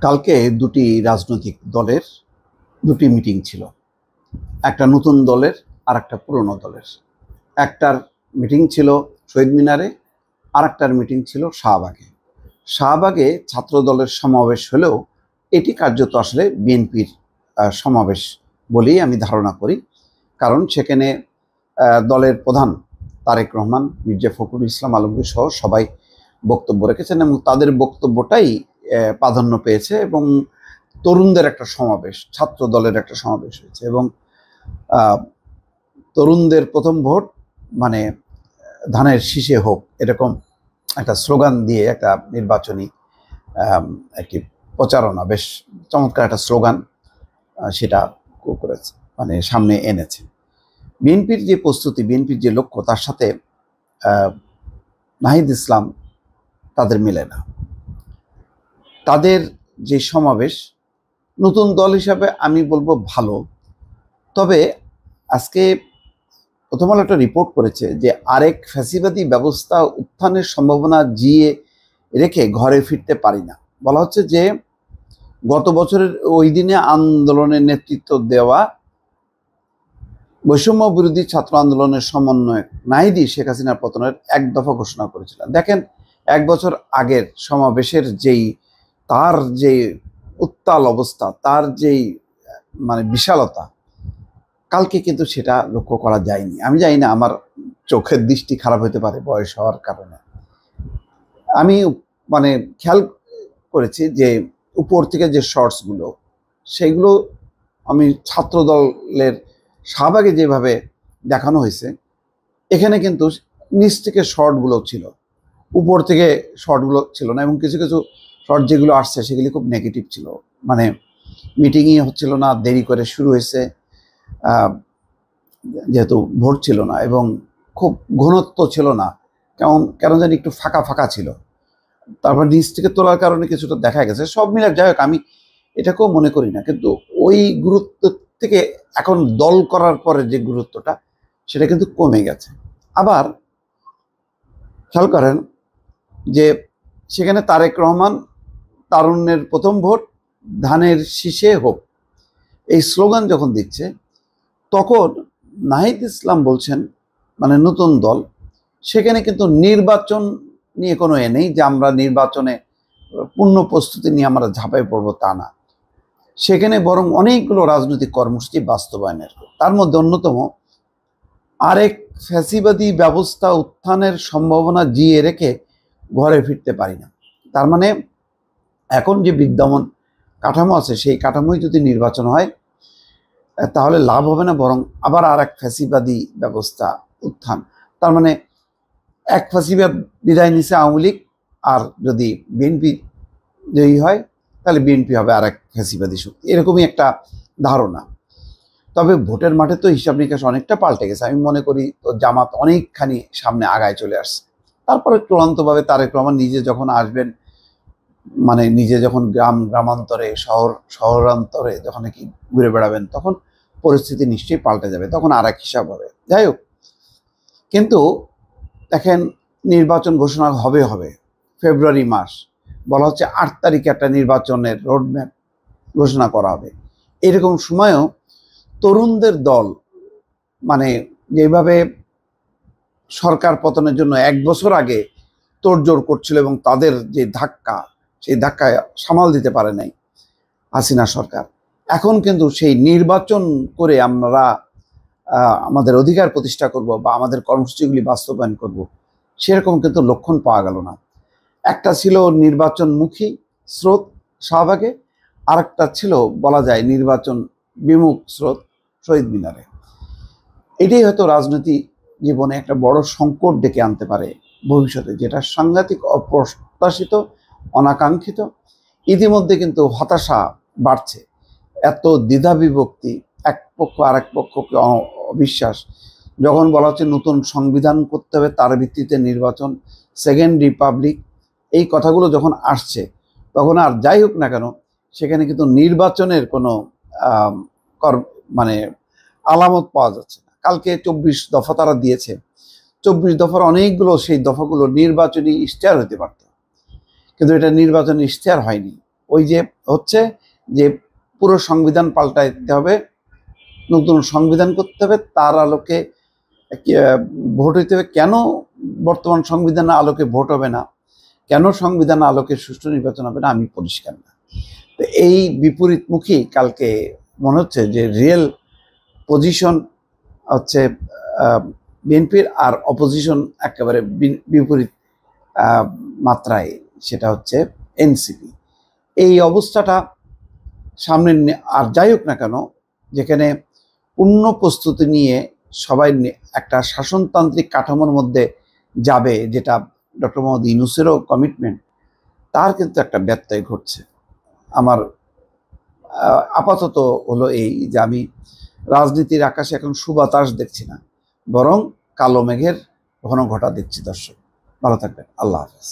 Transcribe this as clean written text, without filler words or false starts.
কালকে দুটি রাজনৈতিক দলের দুটি মিটিং ছিল। একটা নতুন দলের আর একটা পুরনো দলের। একটার মিটিং ছিল শহীদ মিনারে, আর একটার মিটিং ছিল শাহবাগে। শাহবাগে ছাত্র দলের সমাবেশ হলেও এটি কার্যত আসলে বিএনপির সমাবেশ বলেই আমি ধারণা করি। কারণ সেখানে দলের প্রধান তারেক রহমান, মির্জা ফখরুল ইসলাম আলমগীর সহ সবাই বক্তব্য রেখেছেন এবং তাদের বক্তব্যটাই প্রাধান্য পেয়েছে এবং তরুণদের একটা সমাবেশ, ছাত্র দলের একটা সমাবেশ হয়েছে এবং তরুণদের প্রথম ভোট মানে ধানের শীষে হোক, এরকম একটা স্লোগান দিয়ে একটা নির্বাচনী একটি প্রচারণা, বেশ চমৎকার একটা স্লোগান সেটা করেছে, মানে সামনে এনেছে। বিএনপির যে প্রস্তুতি, বিএনপির যে লক্ষ্য, তার সাথে নাহিদ ইসলাম তাদের মেলে না। তাদের যে সমাবেশ নতুন দল হিসাবে আমি বলবো ভালো, তবে আজকে প্রথম আলো একটা রিপোর্ট করেছে যে আরেক ফ্যাসিবাদী ব্যবস্থা উত্থানের সম্ভাবনা জিয়ে রেখে ঘরে ফিরতে পারি না। বলা হচ্ছে যে গত বছরের ওই দিনে আন্দোলনের নেতৃত্ব দেওয়া বৈষম্য বিরোধী ছাত্র আন্দোলনের সমন্বয়ক নাহিদই শেখ হাসিনার পতনের এক দফা ঘোষণা করেছিলেন। দেখেন, এক বছর আগের সমাবেশের তার যে উত্তাল অবস্থা, তার যেই মানে বিশালতা, কালকে কিন্তু সেটা লক্ষ্য করা যায়নি। আমি জানি না, আমার চোখের দৃষ্টি খারাপ হতে পারে বয়স হওয়ার কারণে। আমি মানে খেয়াল করেছি যে উপর থেকে যে শর্টসগুলো, সেইগুলো আমি ছাত্র দলের শাহবাগে যেভাবে দেখানো হয়েছে, এখানে কিন্তু নিচ থেকে শর্টগুলো ছিল, উপর থেকে শর্টগুলো ছিল না। এবং কিছু কিছু শর্ট যেগুলো আসছে সেগুলি খুব নেগেটিভ ছিল, মানে মিটিংই হচ্ছিল না, দেরি করে শুরু হয়েছে, যেহেতু ভোট ছিল না এবং খুব ঘনত্ব ছিল না, কেন জানি একটু ফাঁকা ফাঁকা ছিল। তারপর নিচ থেকে তোলার কারণে কিছুটা দেখা গেছে। সব মিলে যাই হোক, আমি এটাকেও মনে করি না, কিন্তু ওই গুরুত্ব থেকে এখন দল করার পরে যে গুরুত্বটা, সেটা কিন্তু কমে গেছে। আবার খেয়াল করেন যে সেখানে তারেক রহমান তারুণ্যের প্রথম ভোট ধানের শীষে হোক, এই স্লোগান যখন দিচ্ছে, তখন নাহিদ ইসলাম বলছেন, মানে নতুন দল, সেখানে কিন্তু নির্বাচন নিয়ে কোনো নেই যে আমরা নির্বাচনে পূর্ণ প্রস্তুতি নিয়ে আমরা ঝাঁপাই পড়বো, তা না। সেখানে বরং অনেকগুলো রাজনৈতিক কর্মসূচি বাস্তবায়নের, তার মধ্যে অন্যতম আরেক ফ্যাসিবাদী ব্যবস্থা উত্থানের সম্ভাবনা জিয়ে রেখে ঘরে ফিরতে পারি না। তার মানে এখন যে বিদ্যমান কাঠামো আছে, সেই কাঠামোই যদি নির্বাচন হয় তাহলে লাভ হবে না, বরং আবার আর এক ফ্যাসিবাদী ব্যবস্থা উত্থান। তার মানে এক ফ্যাসিবাদ বিদায় নিছে আওয়ামী লীগ, আর যদি বিএনপি জয়ী হয় তাহলে বিএনপি হবে আর এক ফ্যাসিবাদী শক্তি, এরকমই একটা ধারণা। তবে ভোটের মাঠে তো হিসাব নিকাশ অনেকটা পাল্টে গেছে। আমি মনে করি তো জামাত অনেকখানি সামনে আগায় চলে আসছে। তারপরে চূড়ান্তভাবে তারেক রহমান নিজে যখন আসবেন, মানে নিজে যখন গ্রামান্তরে শহরান্তরে যখন কি ঘুরে বেড়াবেন, তখন পরিস্থিতি নিশ্চয়ই পাল্টে যাবে, তখন আর এক হিসাব হবে। যাই হোক, কিন্তু দেখেন, নির্বাচন ঘোষণা হবে ফেব্রুয়ারি মাস, বলা হচ্ছে 8 তারিখে একটা নির্বাচনের রোডম্যাপ ঘোষণা করা হবে। এরকম সময়েও তরুণদের দল, মানে যেভাবে সরকার পতনের জন্য 1 বছর আগে তোড়জোড় করছিল এবং তাদের যে ধাক্কা, সেই ধাক্কায় সামাল দিতে পারে নাই হাসিনা সরকার, এখন কিন্তু সেই নির্বাচন করে আমরা আমাদের অধিকার প্রতিষ্ঠা করব বা আমাদের কর্মসূচিগুলি বাস্তবায়ন করব, সেরকম কিন্তু লক্ষণ পাওয়া গেল না। একটা ছিল নির্বাচনমুখী স্রোত শাহবাগে, আরেকটা ছিল বলা যায় নির্বাচন বিমুখ স্রোত শহীদ মিনারে। এটাই হয়তো রাজনীতি জীবনে একটা বড় সংকট ডেকে আনতে পারে ভবিষ্যতে, যেটা সাংঘাতিক, অপ্রত্যাশিত, অনাকাঙ্ক্ষিত। ইতিমধ্যে কিন্তু হতাশা বাড়ছে, এত দ্বিধা বিভক্তি, এক পক্ষ আর এক পক্ষকে অবিশ্বাস। যখন বলা হচ্ছে নতুন সংবিধান করতে হবে, তার ভিত্তিতে নির্বাচন, সেকেন্ড রিপাবলিক, এই কথাগুলো যখন আসছে, তখন আর যাই হোক না কেন, সেখানে কিন্তু নির্বাচনের কোনো মানে আলামত পাওয়া যাচ্ছে না। কালকে 24 দফা তারা দিয়েছে, 24 দফার অনেকগুলো, সেই দফাগুলো নির্বাচনী ইশতেহার হতে পারত, কিন্তু এটা নির্বাচনী ইশতেহার হয়নি। ওই যে হচ্ছে যে পুরো সংবিধান পাল্টাইতে হবে, নতুন সংবিধান করতে হবে, তার আলোকে ভোট হইতে হবে। কেন বর্তমান সংবিধানের আলোকে ভোট হবে না, কেন সংবিধান আলোকে সুষ্ঠু নির্বাচন হবে না, আমি পরিষ্কার না। তো এই বিপরীতমুখী কালকে মনে হচ্ছে যে রিয়েল পজিশন হচ্ছে বিএনপির, আর অপোজিশন একেবারে বিপরীত মাত্রায়, সেটা হচ্ছে এনসিপি। এই অবস্থাটা সামনে, আর যাই হোক না কেন, যেখানে পূর্ণ প্রস্তুতি নিয়ে সবাই একটা শাসনতান্ত্রিক কাঠামোর মধ্যে যাবে, যেটা ডক্টর মোহাম্মদ ইউনূসেরও কমিটমেন্ট, তার কিন্তু একটা ব্যত্যয় ঘটছে। আমার আপাতত হলো এই যে আমি রাজনীতির আকাশে এখন সুবাতাস দেখছি না, বরং কালো মেঘের ঘন ঘটা দেখছি। দর্শক ভালো থাকবেন, আল্লাহ হাফেজ।